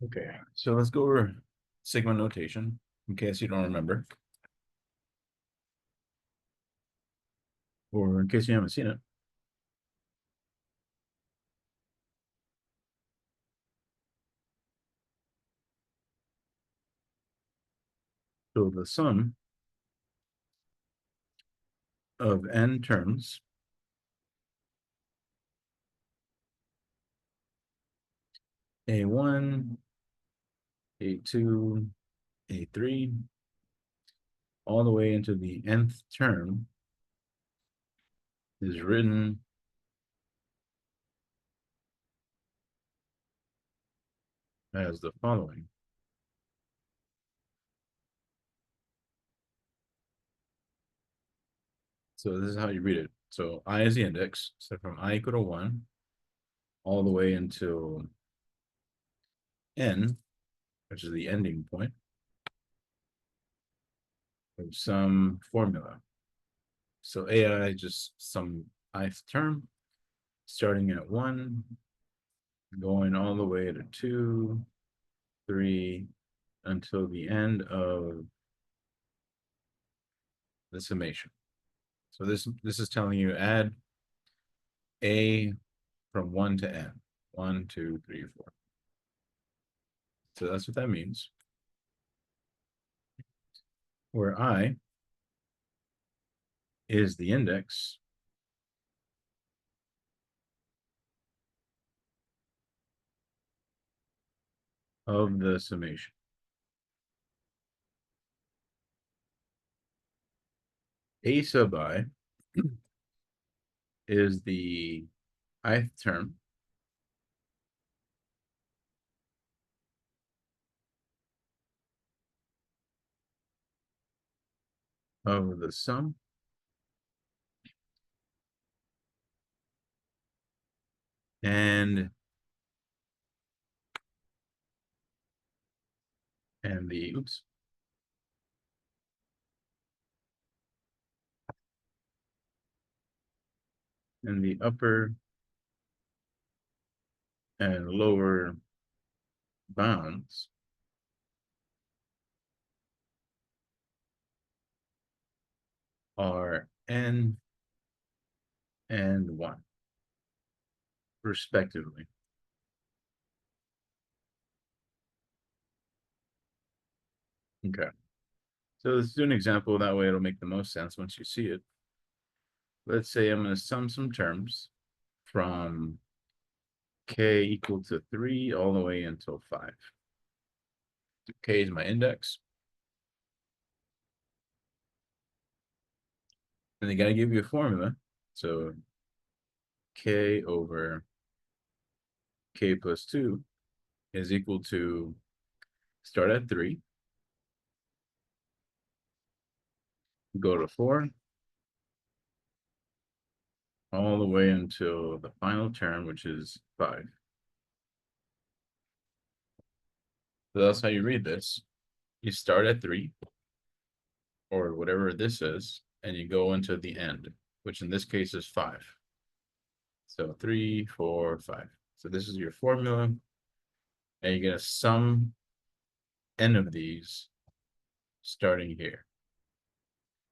Okay, so let's go over sigma notation in case you don't remember, or in case you haven't seen it. So the sum of n terms A1, A2, A3, all the way into the nth term is written as the following. So this is how you read it. So I is the index, so from I equal to 1 all the way until n, which is the ending point of some formula. So AI is just some ith term, starting at 1, going all the way to 2, 3, until the end of the summation. So this is telling you add A from 1 to n. 1, 2, 3, 4. So that's what that means. Where I is the index of the summation. A sub I is the ith term of the sum and the oops and the upper and lower bounds are n and 1 respectively. Okay, so let's do an example. That way it'll make the most sense once you see it. Let's say I'm going to sum some terms from k equal to 3 all the way until 5. K is my index. And they got to give you a formula. So k over k plus 2 is equal to start at 3, go to 4, all the way until the final term, which is 5. So that's how you read this. You start at 3, or whatever this is, and you go into the end, which in this case is 5. So 3, 4, 5. So this is your formula, and you're going to sum n of these starting here.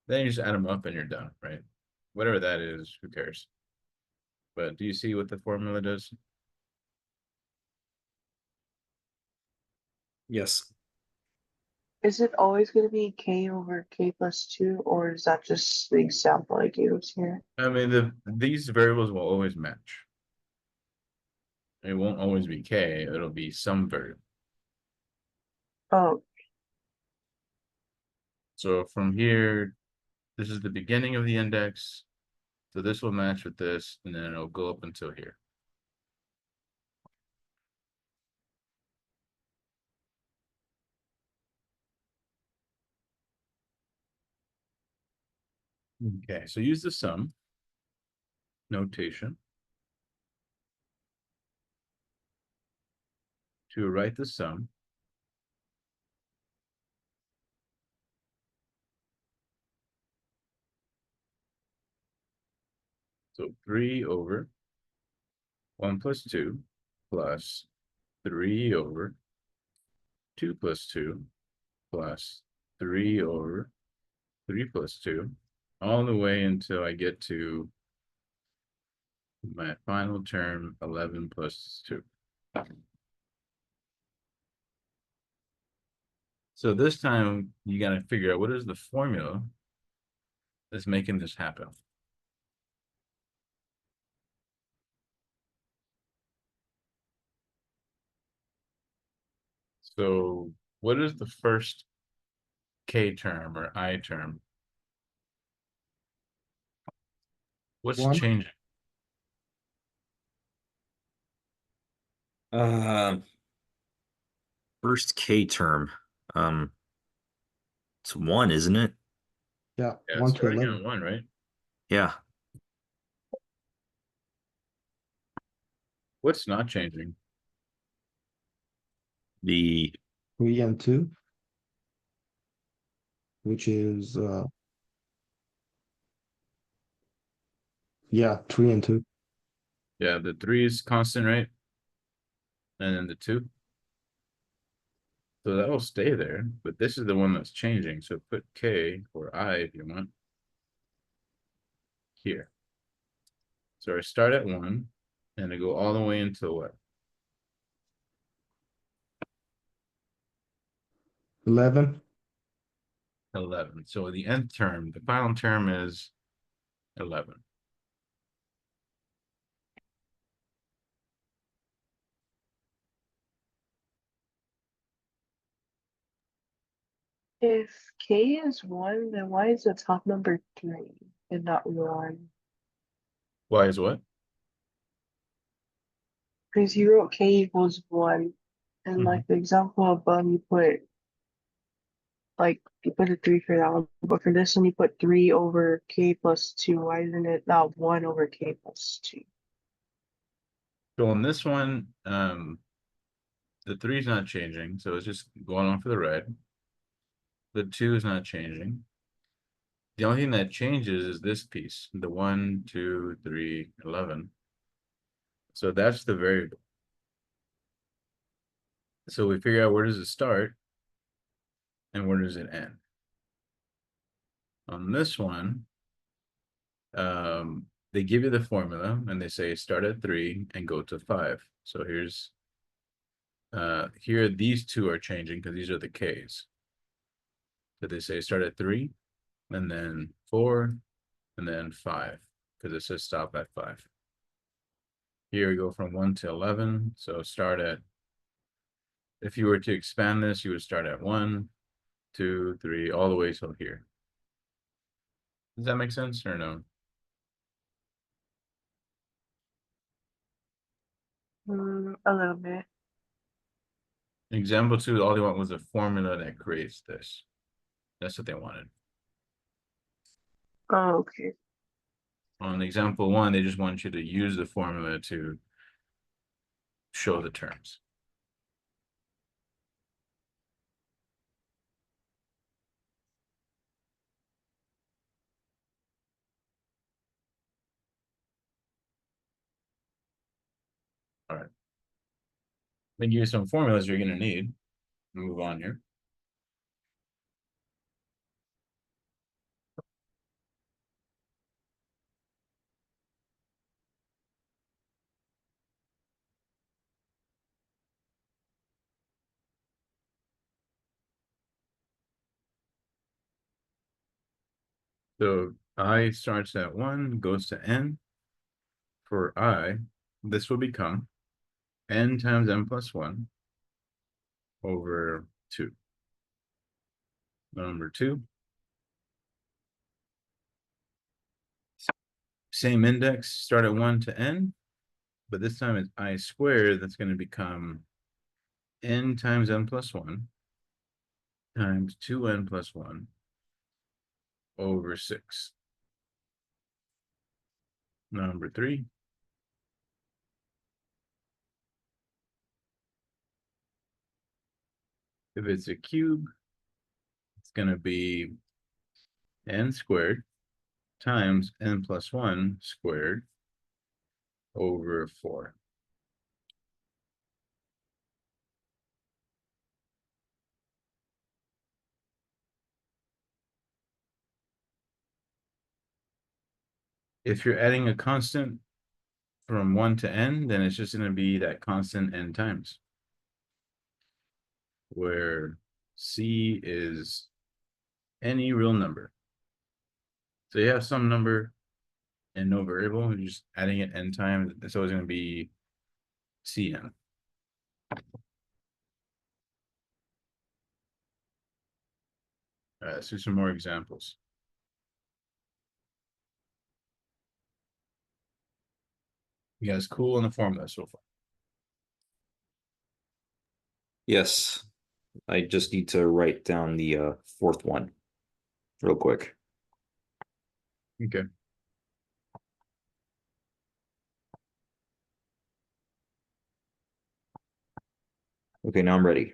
Then you just add them up and you're done, right? Whatever that is, who cares? But do you see what the formula does? Yes. Is it always going to be k over k plus 2, or is that just the example I gave us here? I mean, these variables will always match. It won't always be k, it'll be some variable. Oh, So from here, this is the beginning of the index. So this will match with this, and then it'll go up until here. Okay, so use the sum notation to write the sum. So 3 over 1 plus 2 plus 3 over 2 plus 2 plus 3 over 3 plus 2, all the way until I get to my final term, 11 plus 2. So this time you got to figure out what is the formula that's making this happen. So what is the first k term or I term? What's 1. changing? First K term. It's 1, isn't it? Yeah, Yeah, 1 to starting 11. at 1, right? Yeah. What's not changing? The 3 and 2. Which is yeah, 3 and 2. Yeah, the 3 is constant, right? And then the 2. So that will stay there, but this is the one that's changing. So put k or I if you want here. So I start at 1 and I go all the way until what? 11. 11. So the nth term, the final term is 11. If K is 1, then why is the top number 3 and not 1? Why is what? Because you wrote K equals 1, and like the example above, you put a 3 for that one, but for this one, you put 3 over K plus 2. Why isn't it not 1 over K plus 2? So on this one, the 3 is not changing, so it's just going on for the red. The 2 is not changing. The only thing that changes is this piece, the 1, 2, 3, 11. So that's the variable. So we figure out where does it start and where does it end. On this one, they give you the formula and they say start at 3 and go to 5. So here's here these two are changing because these are the k's. So they say start at 3 and then 4 and then 5 because it says stop at 5. Here we go from 1 to 11. So start at, if you were to expand this, you would start at 1, 2, 3, all the way till here. Does that make sense or no? A little bit. Example 2, all they want was a formula that creates this. That's what they wanted. Oh, okay. On example 1, they just want you to use the formula to show the terms. All right. Then give you some formulas you're going to need. Move on here. So I starts at 1, goes to n. For I, this will become n times n plus 1 over 2. Number 2. Same index, start at 1 to n, but this time it's I squared. That's going to become n times n plus 1 times 2n plus 1 over 6. Number 3. If it's a cube, it's going to be n squared times n plus 1 squared over 4. if you're adding a constant from 1 to n, then it's just going to be that constant n times. Where c is any real number. So you have some number and no variable, you're just adding it n times, it's always going to be cn. Let's do some more examples. You guys cool on the formula so far? Yes. I just need to write down the fourth one real quick. Okay. Okay, now I'm ready.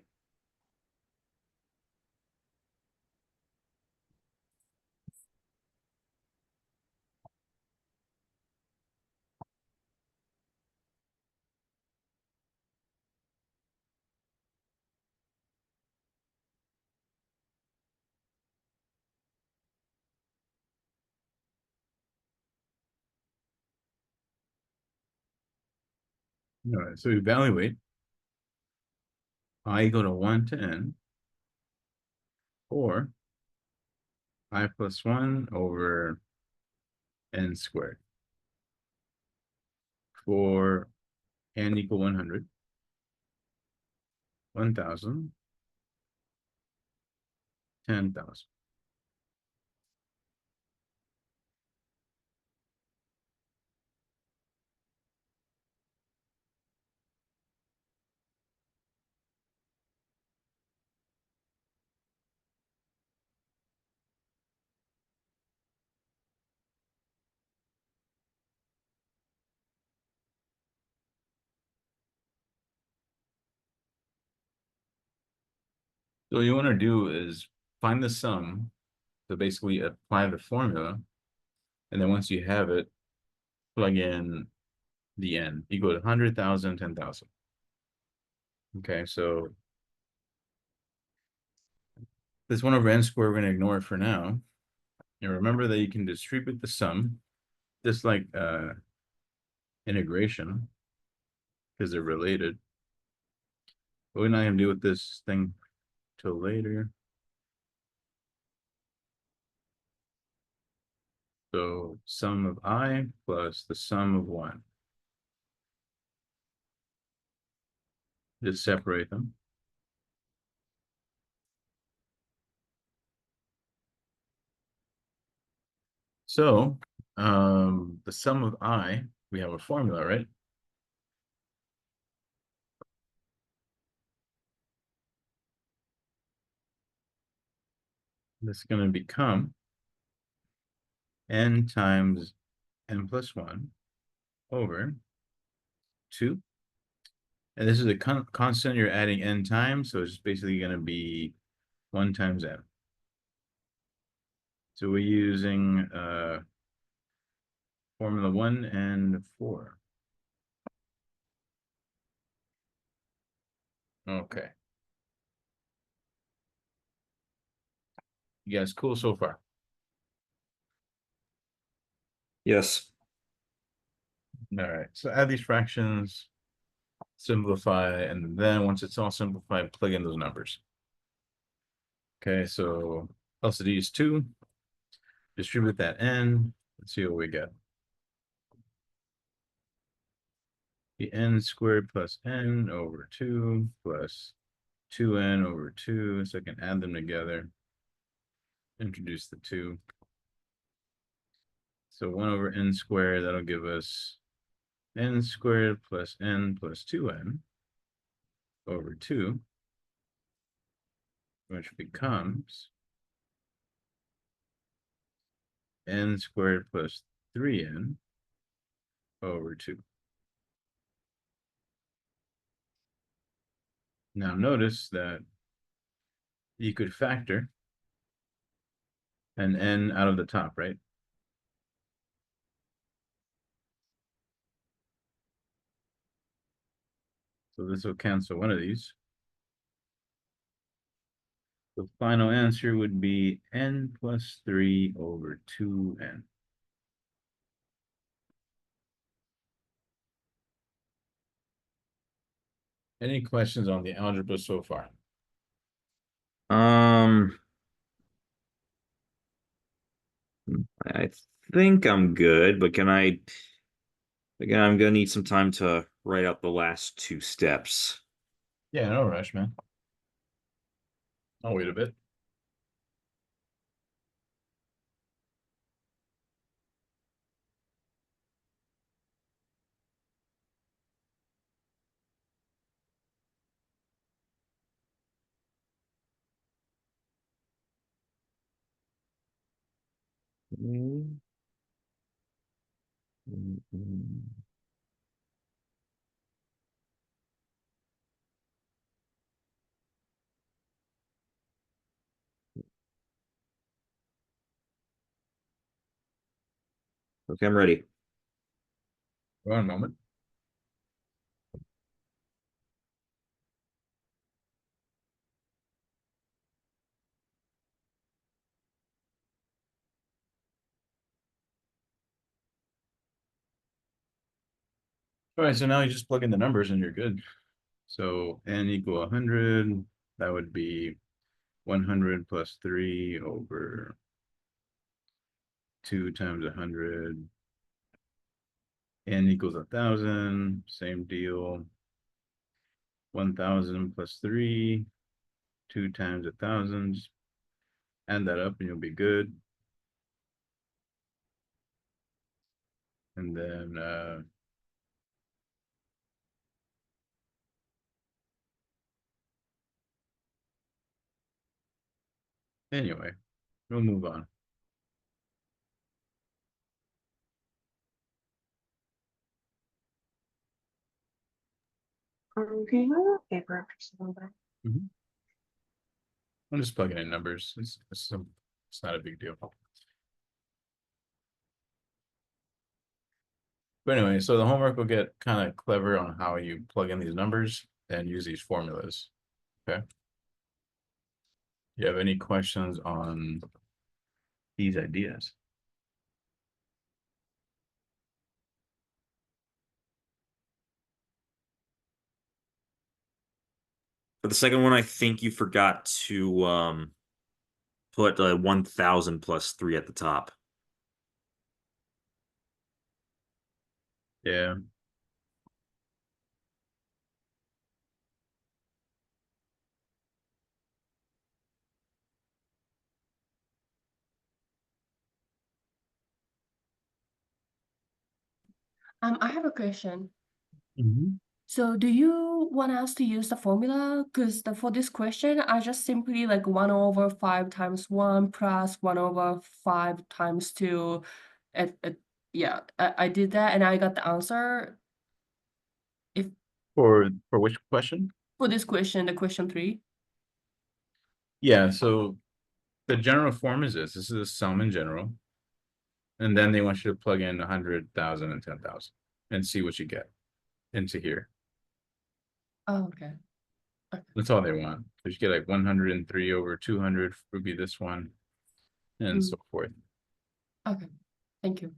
All right, so evaluate I equal to 1 to n, or I plus 1 over n squared. For n equal 100, 1,000, 10,000. So what you want to do is find the sum, so basically apply the formula, and then once you have it, plug in the n equal to 100,000, 10,000. Okay, so this 1 over n squared, we're going to ignore it for now. And remember that you can distribute the sum, just like integration, because they're related. But we're not going to deal with this thing till later. So sum of I plus the sum of 1. Just separate them. So the sum of I, we have a formula, right? This is going to become n times n plus 1 over 2. And this is a constant you're adding n times, so it's basically going to be 1 times n. So we're using formula 1 and 4. Okay. You guys cool so far? Yes. All right, so add these fractions, simplify, and then once it's all simplified, plug in those numbers. Okay, so LCD is 2. Distribute that n. Let's see what we get. The n squared plus n over 2 plus 2n over 2. So I can add them together. Introduce the 2. So 1 over n squared, that'll give us n squared plus n plus 2n over 2, which becomes n squared plus 3n over 2. Now notice that you could factor an n out of the top, right? So this will cancel one of these. The final answer would be n plus 3 over 2n. Any questions on the algebra so far? I think I'm good, but again, I'm gonna need some time to write out the last two steps. Yeah, no rush, man. I'll wait a bit. Mm. Mm. Okay, I'm ready. One moment. All right, so now you just plug in the numbers and you're good. So n equal 100, that would be 100 plus 3 over 2 times 100. N equals 1,000, same deal. 1,000 plus 3, 2 times 1,000. Add that up and you'll be good. And then anyway, we'll move on. Can you go to paper for some back? I'm just plugging in numbers. It's not a big deal. But anyway, so the homework will get kind of clever on how you plug in these numbers and use these formulas. Okay. You have any questions on these ideas? For the second one, I think you forgot to put 1,000 plus 3 at the top. Yeah. I have a question. Mhm. So do you want us to use the formula? Because for this question, I just simply like 1 over 5 times 1 plus 1 over 5 times 2. Yeah, I did that and I got the answer. If For which question? for this question, the question 3. Yeah, so the general form is this. This is a sum in general. And then they want you to plug in 100,000 and 10,000 and see what you get into here. Oh, okay. That's all they want. So you get like 103 over 200 would be this one, and so forth. Okay. Thank you.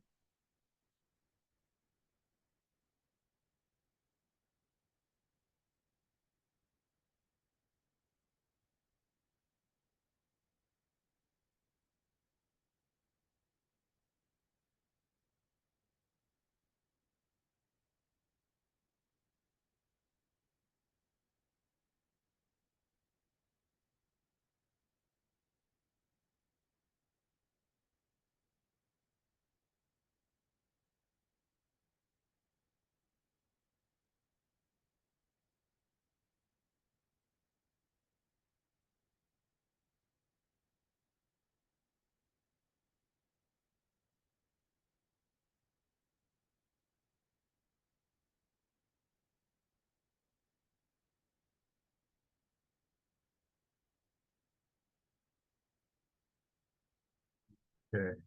Okay.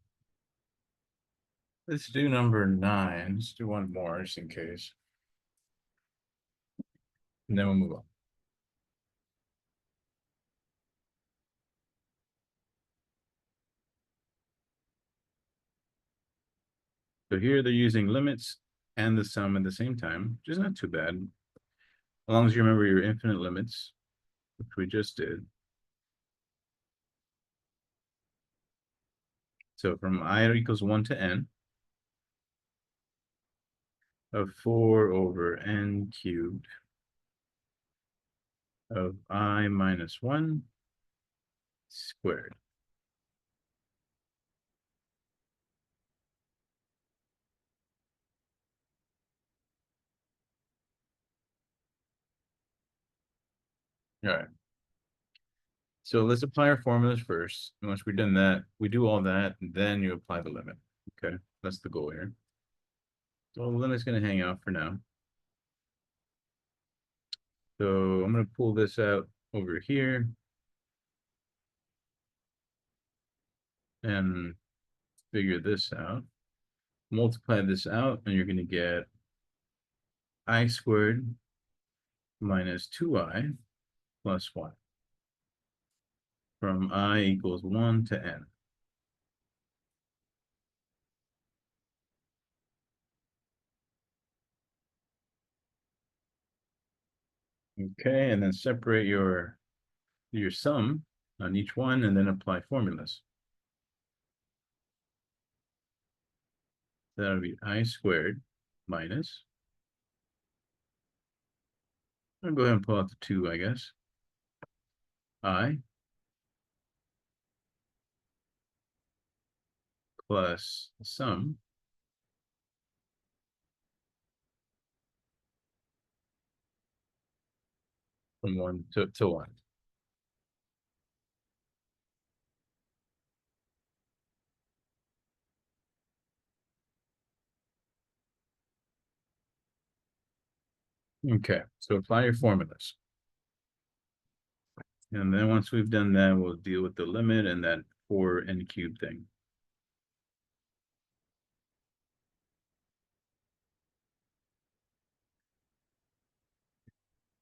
Let's do number 9. Let's do one more just in case. And then we'll move on. So here they're using limits and the sum at the same time, which is not too bad. As long as you remember your infinite limits, which we just did. So from I equals 1 to n of 4 over n cubed of I minus 1 squared. All right. So let's apply our formulas first. And once we've done that, we do all that, and then you apply the limit. Okay, that's the goal here. So the limit's going to hang out for now. So I'm going to pull this out over here. And figure this out. Multiply this out, and you're going to get I squared minus 2i plus 1 from I equals 1 to n. Okay, and then separate your sum on each one and then apply formulas. That'll be I squared minus. I'll go ahead and pull out the 2, I guess. I plus the sum from 1 to 1. Okay, so apply your formulas. And then once we've done that, we'll deal with the limit and that 4n cubed thing.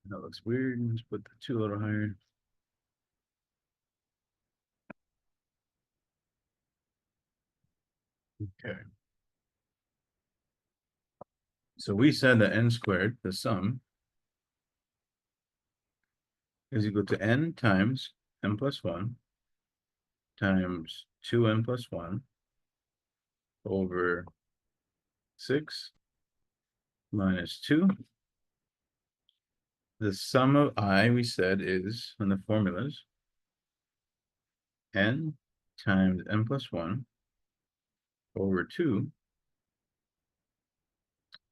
That looks weird. Let's put the 2 a little higher. Okay. So we said that n squared, the sum, is equal to n times n plus 1 times 2n plus 1 over 6 minus 2. The sum of I, we said, is, in the formulas, n times n plus 1 over 2.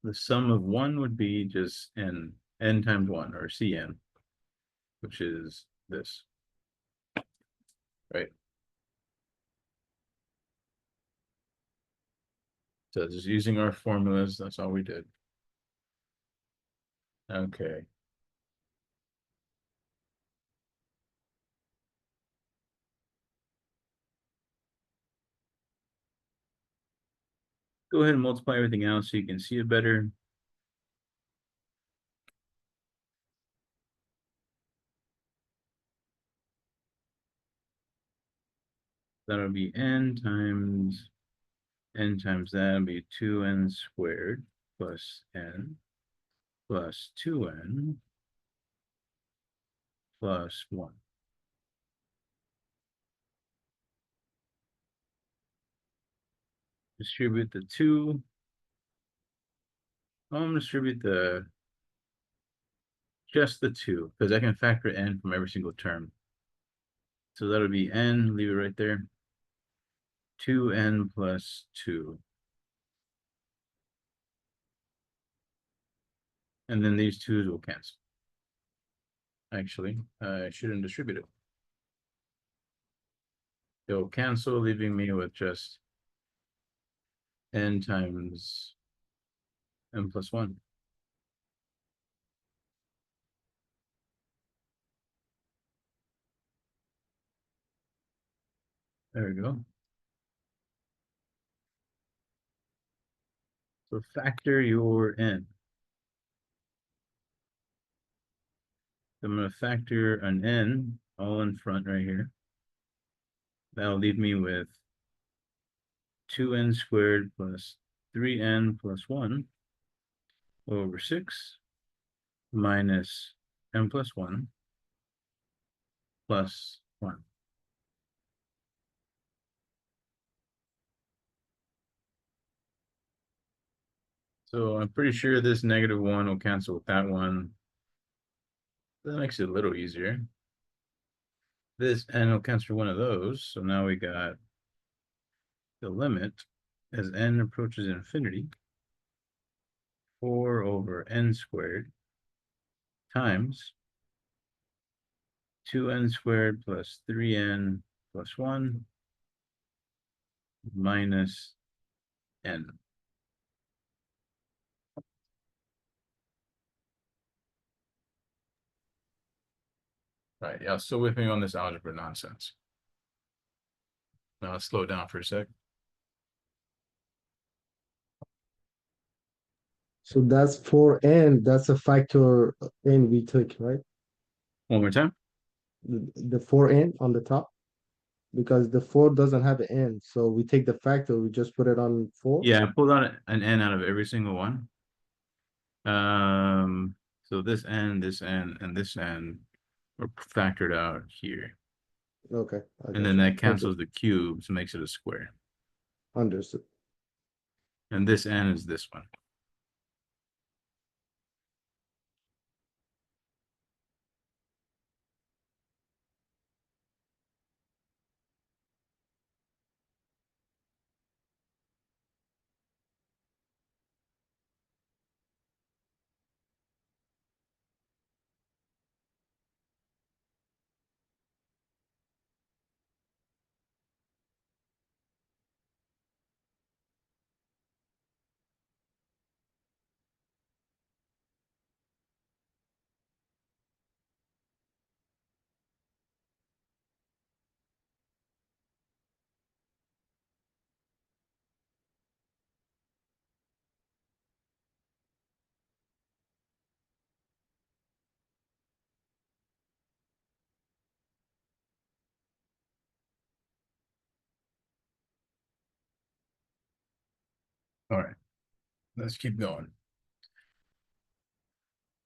The sum of 1 would be just n times 1, or Cn, which is this, right? So just using our formulas, that's all we did. Okay. Go ahead and multiply everything out so you can see it better. That'll be n times that'll be 2n squared plus n plus 2n plus 1. Distribute the 2. I'm gonna distribute just the 2, because I can factor n from every single term. So that'll be n, leave it right there. 2n plus 2. And then these 2's will cancel. Actually, I shouldn't distribute it. They'll cancel, leaving me with just n times n plus 1. There we go. So factor your n. I'm going to factor an n all in front right here. That'll leave me with 2n squared plus 3n plus 1 over 6 minus n plus 1 plus 1. So I'm pretty sure this -1 will cancel with that one. That makes it a little easier. This n will cancel one of those, so now we got the limit as n approaches infinity, 4 over n squared times 2n squared plus 3n plus 1 minus n. Right, yeah, still with me on this algebra nonsense. Now let's slow down for a sec. So that's 4n, that's a factor n we took, right? One more time. The 4n on the top. Because the 4 doesn't have an n, so we take the factor, we just put it on 4. Yeah, I pulled out an n out of every single one. So this n, and this n are factored out here. Okay. I And got then you. that cancels the cubes, makes it a square. Understood. And this n is this one. All right, let's keep going.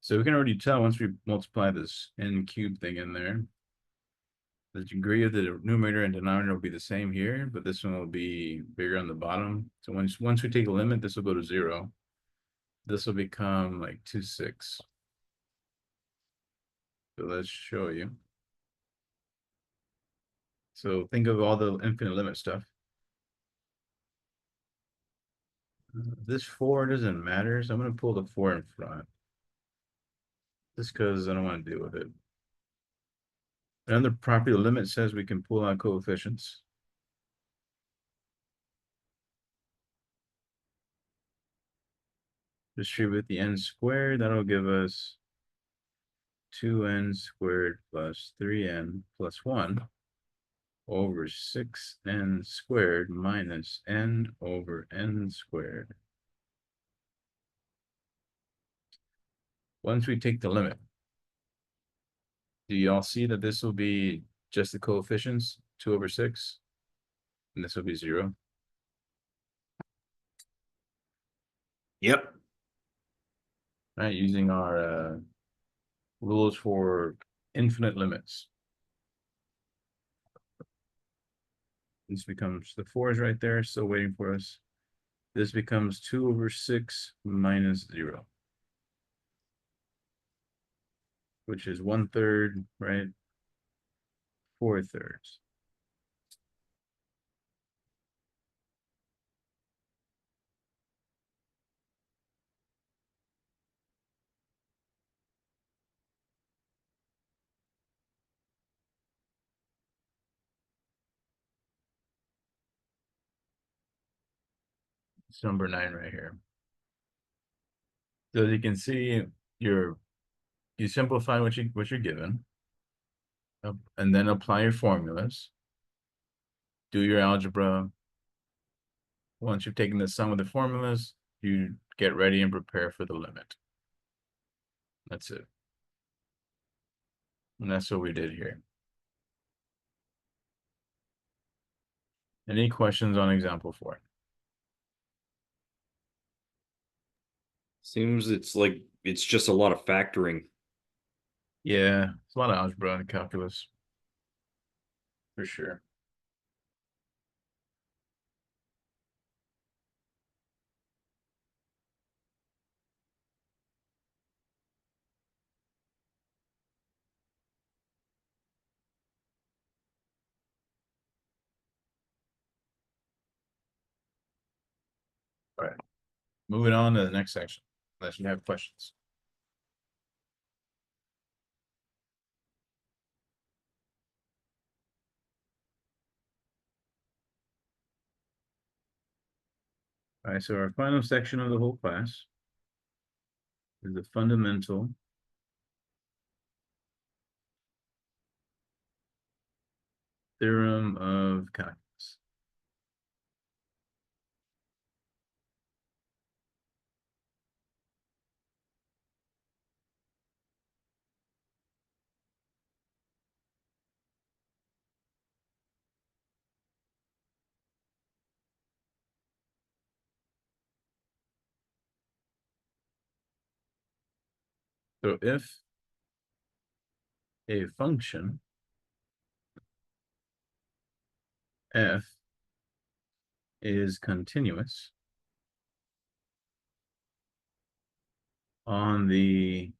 So we can already tell once we multiply this n cube thing in there, the degree of the numerator and denominator will be the same here, but this one will be bigger on the bottom. So once we take a limit, this will go to 0. This will become like 2/6. So let's show you. So think of all the infinite limit stuff. This 4 doesn't matter, so I'm going to pull the 4 in front. Just because I don't want to deal with it. Another property of the limit says we can pull out coefficients. Distribute the n squared, that'll give us 2n squared plus 3n plus 1 over 6n squared minus n over n squared. Once we take the limit, do y'all see that this will be just the coefficients, 2 over 6, and this will be 0? Yep. Right, using our rules for infinite limits. This becomes, the 4 is right there, still waiting for us. This becomes 2 over 6 minus 0. Which is 1/3, right? 4/3. It's number 9 right here. So as you can see, you simplify what you're given, and then apply your formulas. Do your algebra. Once you've taken the sum of the formulas, you get ready and prepare for the limit. That's it. And that's what we did here. Any questions on example 4? Seems it's like it's just a lot of factoring. Yeah, it's a lot of algebra and calculus. For sure. All right. Moving on to the next section, unless you have questions. All right, so our final section of the whole class is the fundamental theorem of calculus. So if a function f is continuous on the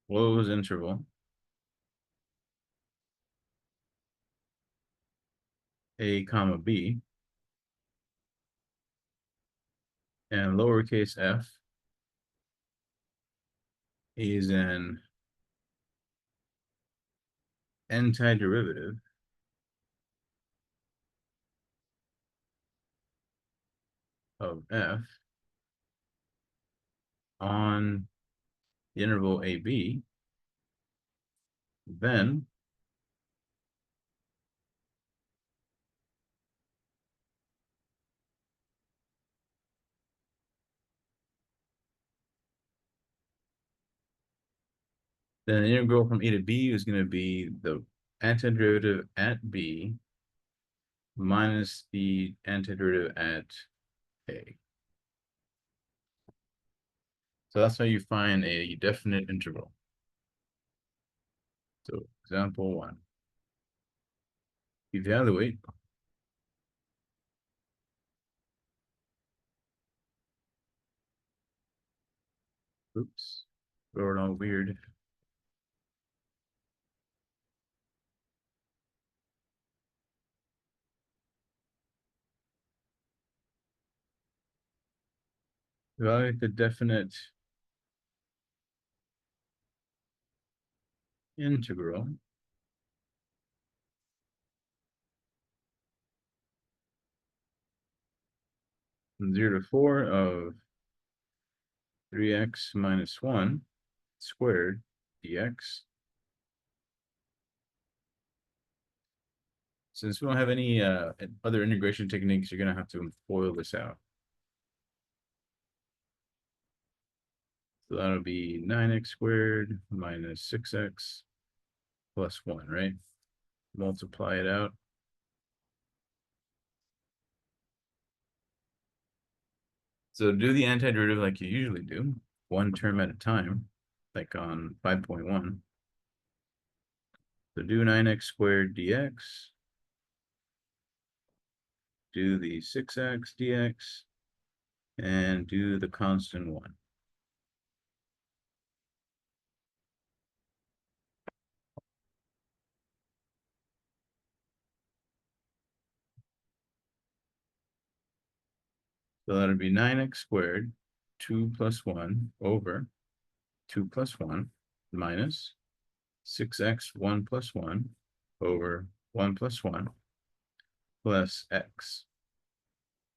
Lowe's interval a comma b, and lowercase f is an antiderivative of f on the interval AB, then the integral from A to B is going to be the antiderivative at B minus the antiderivative at A. So that's how you find a definite interval. So example 1. Evaluate oops, wrote all weird. Evaluate the definite integral from 0 to 4 of 3x minus 1 squared dx. Since we don't have any other integration techniques, you're going to have to FOIL this out. So that'll be 9x squared minus 6x plus 1, right? Multiply it out. So do the antiderivative like you usually do, one term at a time, like on 5.1. So do 9x squared dx. Do the 6x dx. And do the constant 1. So that'd be 9x squared, 2 plus 1 over 2 plus 1 minus 6x 1 plus 1 over 1 plus 1 plus x.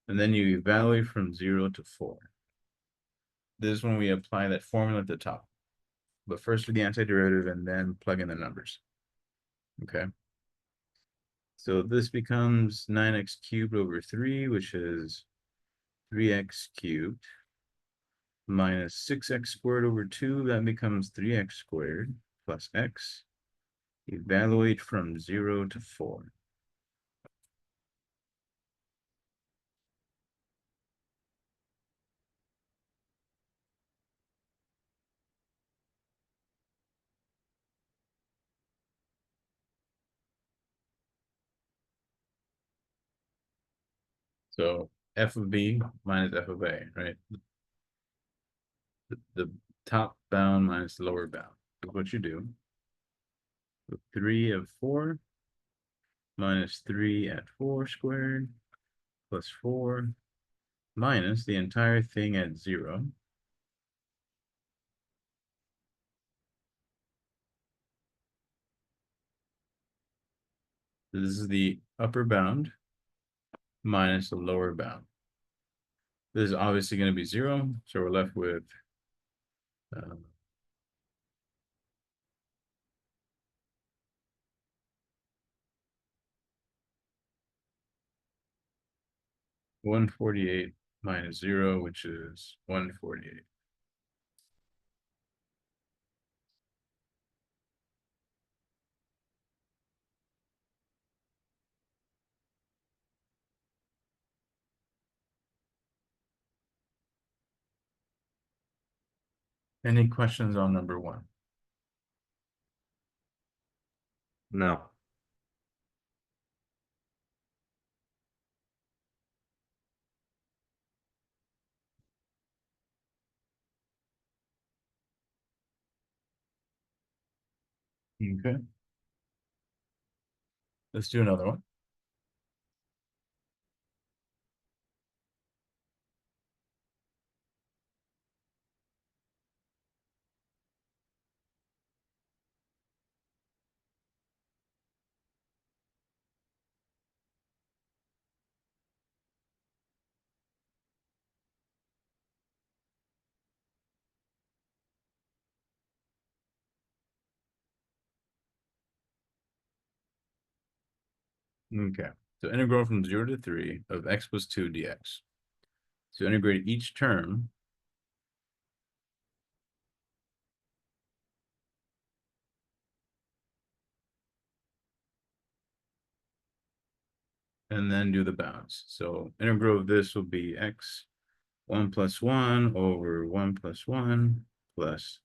And then you evaluate from 0 to 4. This is when we apply that formula at the top. But first do the antiderivative and then plug in the numbers. Okay. So this becomes 9x cubed over 3, which is 3x cubed minus 6x squared over 2, that becomes 3x squared plus x. Evaluate from 0 to 4. So f of b minus f of a, right? The top bound minus the lower bound. So what you do. 3 of 4 minus 3 at 4 squared plus 4 minus the entire thing at 0. This is the upper bound minus the lower bound. This is obviously going to be 0, so we're left with 148 minus 0, which is 148. Any questions on number 1? No. Okay. Let's do another one. Okay, so integral from 0 to 3 of x plus 2 dx. So integrate each term and then do the bounds. So integral of this will be x 1 plus 1 over 1 plus 1 plus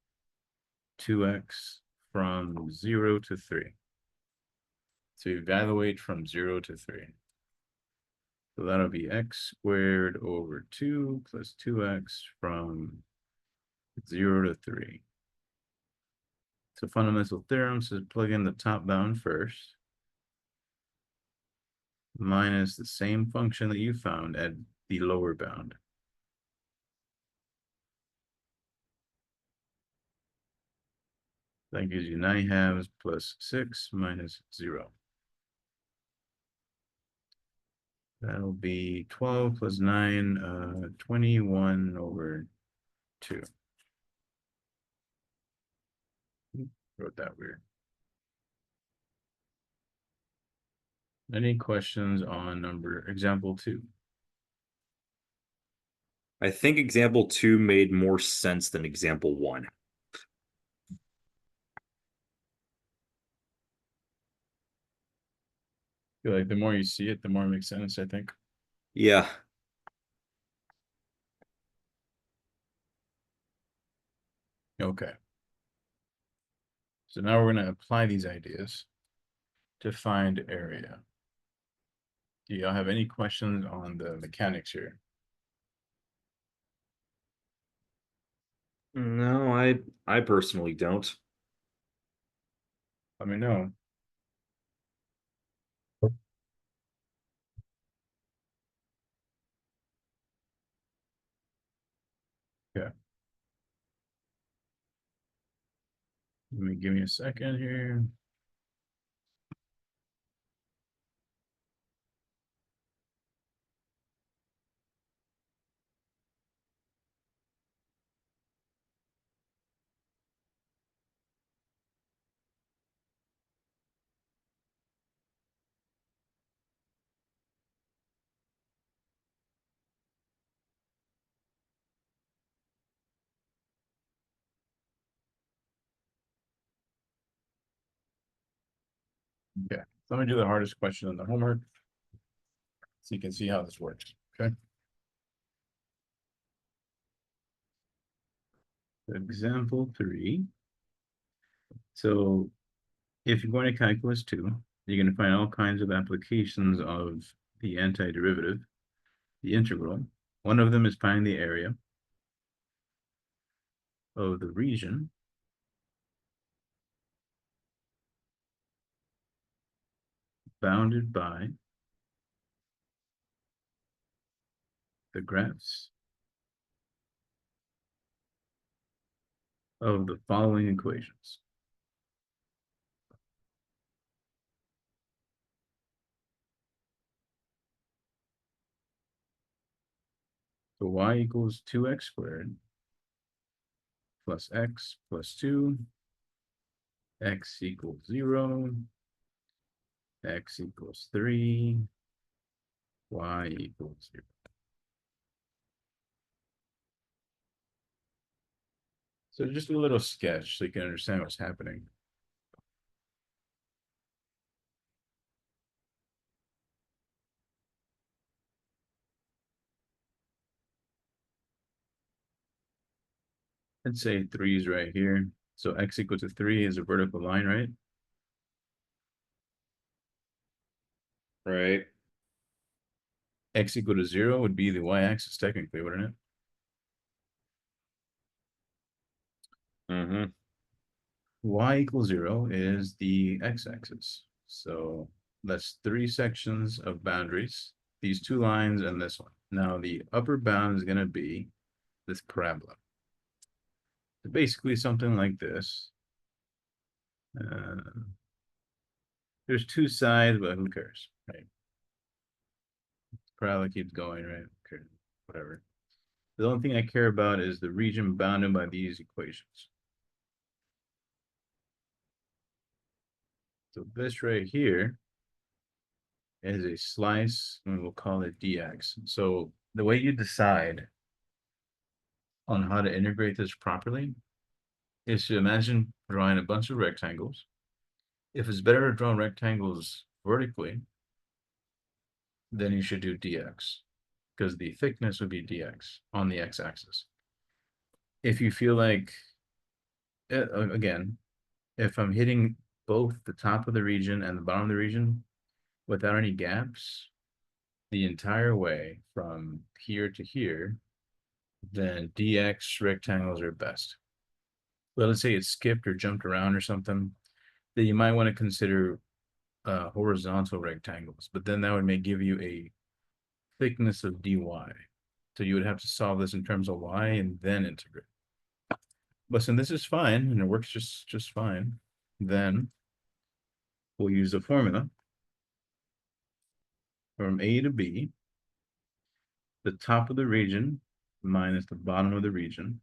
2x from 0 to 3. So evaluate from 0 to 3. So that'll be x squared over 2 plus 2x from 0 to 3. So fundamental theorem says plug in the top bound first, minus the same function that you found at the lower bound. That gives you 9/2 plus 6 minus 0. That'll be 12 plus 9, 21 over 2. Wrote that weird. Any questions on example 2? I think example 2 made more sense than example 1. I feel like the more you see it, the more it makes sense, I think. Yeah. Okay. So now we're going to apply these ideas to find area. Do y'all have any questions on the mechanics here? No, I personally don't. Let me know. Yeah. Give me a second here. Okay, so let me do the hardest question on the homework, so you can see how this works, okay? Example 3. So if you're going to calculus 2, you're going to find all kinds of applications of the antiderivative. the integral. One of them is find the area of the region bounded by the graphs of the following equations. So y equals 2x squared plus x plus 2, x equals 0, x equals 3, y equals 0. So just a little sketch so you can understand what's happening. Let's say 3 is right here. So x equal to 3 is a vertical line, right? Right. X equal to 0 would be the y-axis technically, wouldn't it? Mm-hmm. Y equals 0 is the x-axis. So that's 3 sections of boundaries, these 2 lines and this one. Now the upper bound is going to be this parabola. So basically something like this. There's 2 sides, but who cares, right? Parabola keeps going, right? Okay, whatever. The only thing I care about is the region bounded by these equations. So this right here is a slice, and we'll call it dx. So the way you decide on how to integrate this properly is to imagine drawing a bunch of rectangles. If it's better to draw rectangles vertically, then you should do dx, because the thickness would be dx on the x-axis. If you feel like, again, if I'm hitting both the top of the region and the bottom of the region without any gaps the entire way from here to here, then dx rectangles are best. But let's say it skipped or jumped around or something, then you might want to consider horizontal rectangles, but then that would give you a thickness of dy. So you would have to solve this in terms of y and then integrate. But since this is fine and it works just fine, then we'll use the formula from A to B, the top of the region minus the bottom of the region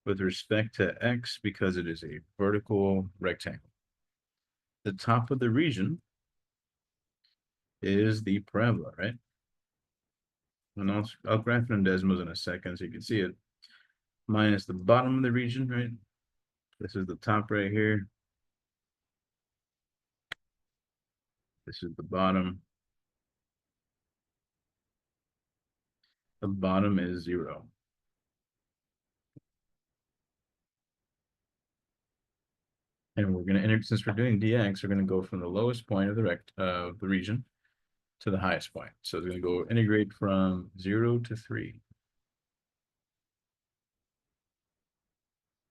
with respect to x because it is a vertical rectangle. The top of the region is the parabola, right? And I'll graph it in Desmos in a second so you can see it. Minus the bottom of the region, right? This is the top right here. This is the bottom. The bottom is 0. And we're going to since we're doing dx, we're going to go from the lowest point of the region to the highest point. So it's going to go integrate from 0 to 3.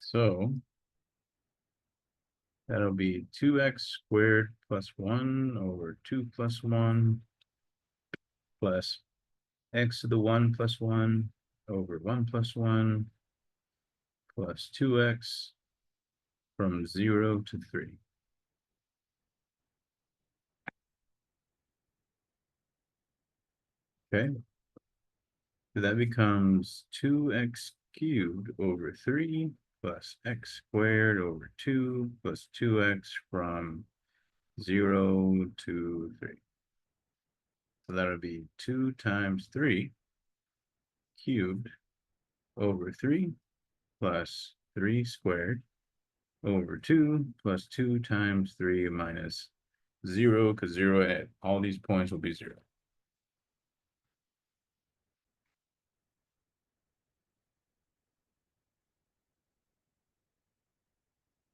So that'll be 2x squared plus 1 over 2 plus 1 plus x to the 1 plus 1 over 1 plus 1 plus 2x from 0 to 3. Okay. So that becomes 2x cubed over 3 plus x squared over 2 plus 2x from 0 to 3. So that would be 2 times 3 cubed over 3 plus 3 squared over 2 plus 2 times 3 minus 0, because 0 at all these points will be 0.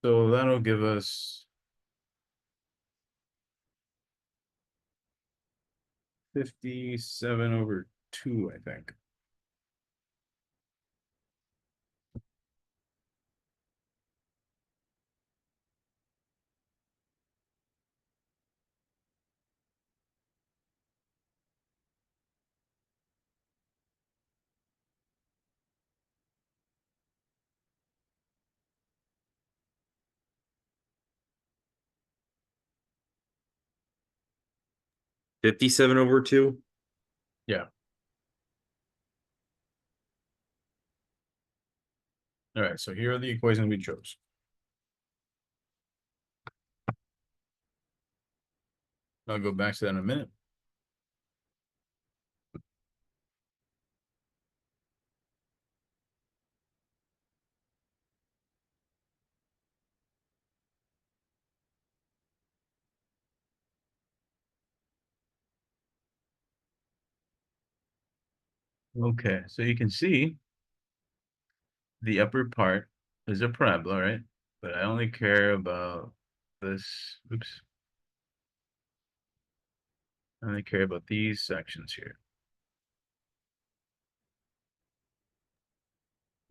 So that'll give us 57 over 2, I think. (57/2). Yeah. All right, so here are the equations we chose. I'll go back to that in a minute. Okay, so you can see the upper part is a parabola, right? But I only care about this, oops. I only care about these sections here.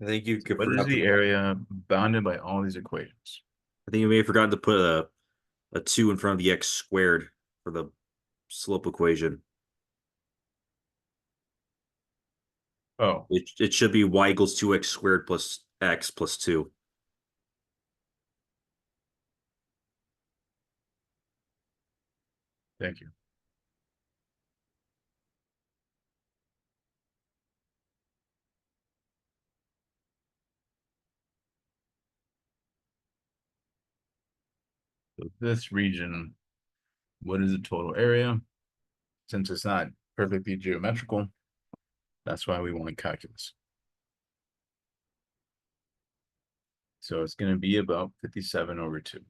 I think you could. What is the area bounded by all these equations? I think you may have forgotten to put a 2 in front of the x squared for the slope equation. Oh, It should be y equals 2x squared plus x plus 2. thank you. So this region, what is the total area? Since it's not perfectly geometrical, that's why we want calculus. So it's going to be about 57/2.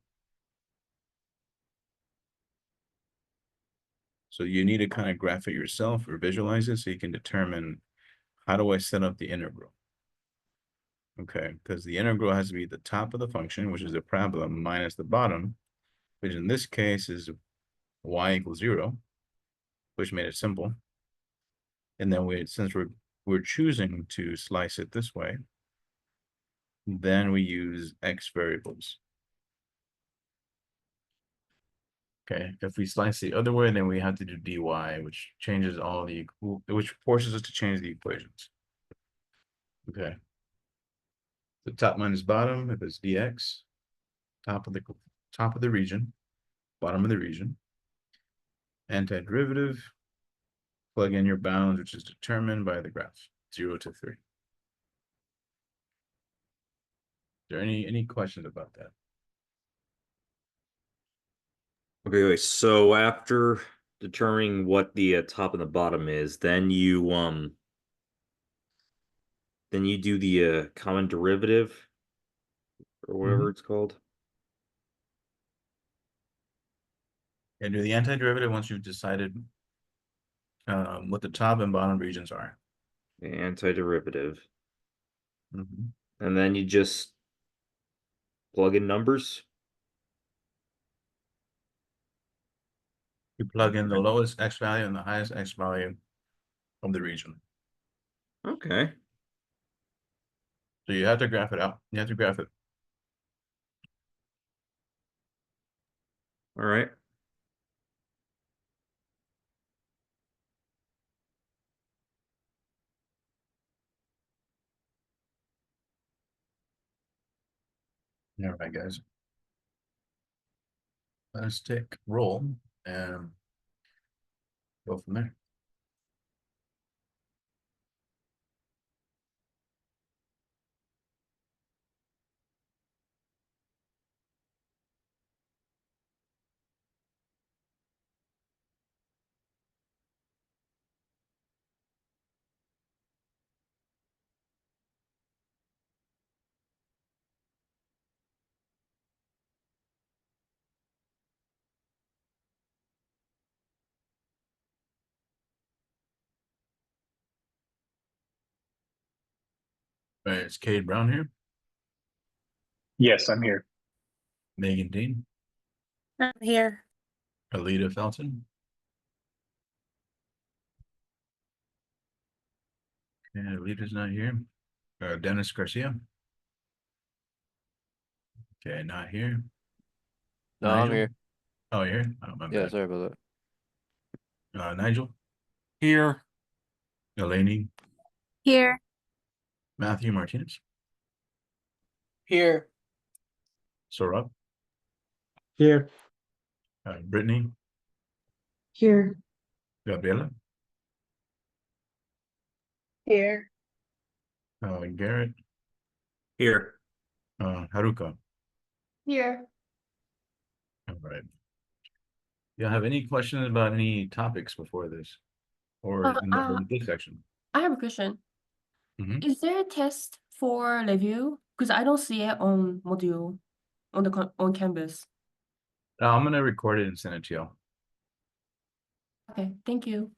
So you need to kind of graph it yourself or visualize it so you can determine, how do I set up the integral? Okay, because the integral has to be the top of the function, which is the parabola, minus the bottom, which in this case is y equals 0, which made it simple. And then since we're choosing to slice it this way, then we use x variables. Okay, if we slice the other way, then we have to do dy, which changes which forces us to change the equations. Okay. The top minus bottom, if it's dx, top of the region, bottom of the region. Antiderivative, plug in your bounds, which is determined by the graph, 0 to 3. Is there any questions about that? Okay, wait, so after determining what the top and the bottom is, then you do the common derivative or whatever it's called. And do the antiderivative once you've decided what the top and bottom regions are. The antiderivative. Mhm. And then you just plug in numbers. You plug in the lowest x value and the highest x value of the region. Okay. So you have to graph it out. You have to graph it. All right. All right, guys. Let's take roll and go from there. All right, it's Cade Brown here. Yes, I'm here. Megan Dean. I'm here. Alita Felton. And Alita's not here. Dennis Garcia. Okay, not here. No, I'm Nigel? here. Oh, you're here? Oh, my Yeah, bad. sorry about that. Nigel, Here. Eleni, Here. Matthew Martinez, Here. Saurabh, Here. Brittany, Here. Gabriela, Here. Garrett, Here. Haruka. Here. All right. You have any questions about any topics before this? Or in this section? I have a question. Mhm. Is there a test for review? Because I don't see it on module on on Canvas. I'm gonna record it and send it to you. Okay, thank you.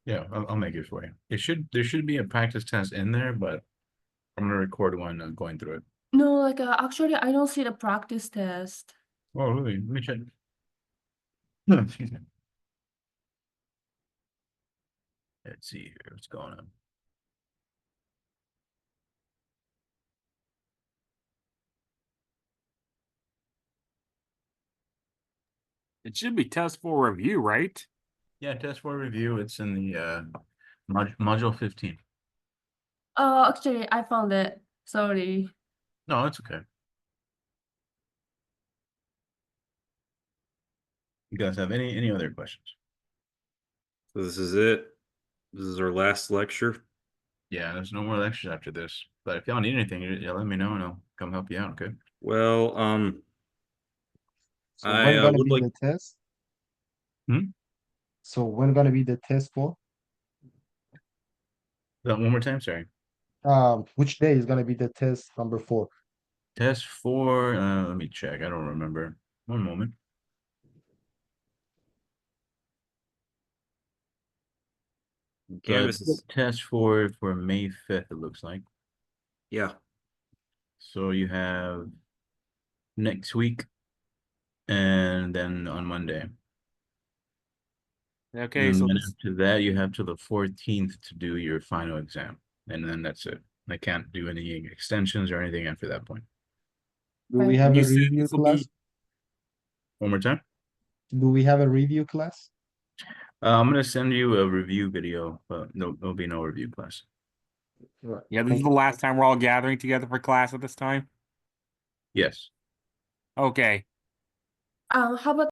Yeah, I'll make it for you. There should be a practice test in there, but I'm gonna record one going through it. No, like actually, I don't see the practice test. Oh, really? Let me check. Excuse me. Let's see here. What's going on? It should be test for review, right? Yeah, test for review. It's in the module 15. Oh, actually, I found it. Sorry. No, it's okay. You guys have any other questions? So this is it. This is our last lecture. Yeah, there's no more lectures after this. But if y'all need anything, you let me know and I'll come help you out, okay? Well, So I, when gonna would be like- the test? Hmm? So when gonna be the test for? One more time, sorry. Which day is gonna be the test number 4? Test 4, let me check. I don't remember. One moment. Canvas is, Test for May 5th, it looks like. yeah. So you have next week and then on Monday. Okay, And so then this, after that, you have till the 14th to do your final exam. And then that's it. I can't do any extensions or anything after that point. Do we have you a said review this will class? be One more time. Do we have a review class? I'm gonna send you a review video, but there'll be no review class. Right. yeah, this Thank is the you. last time we're all gathering together for class at this time. Yes. Okay. How about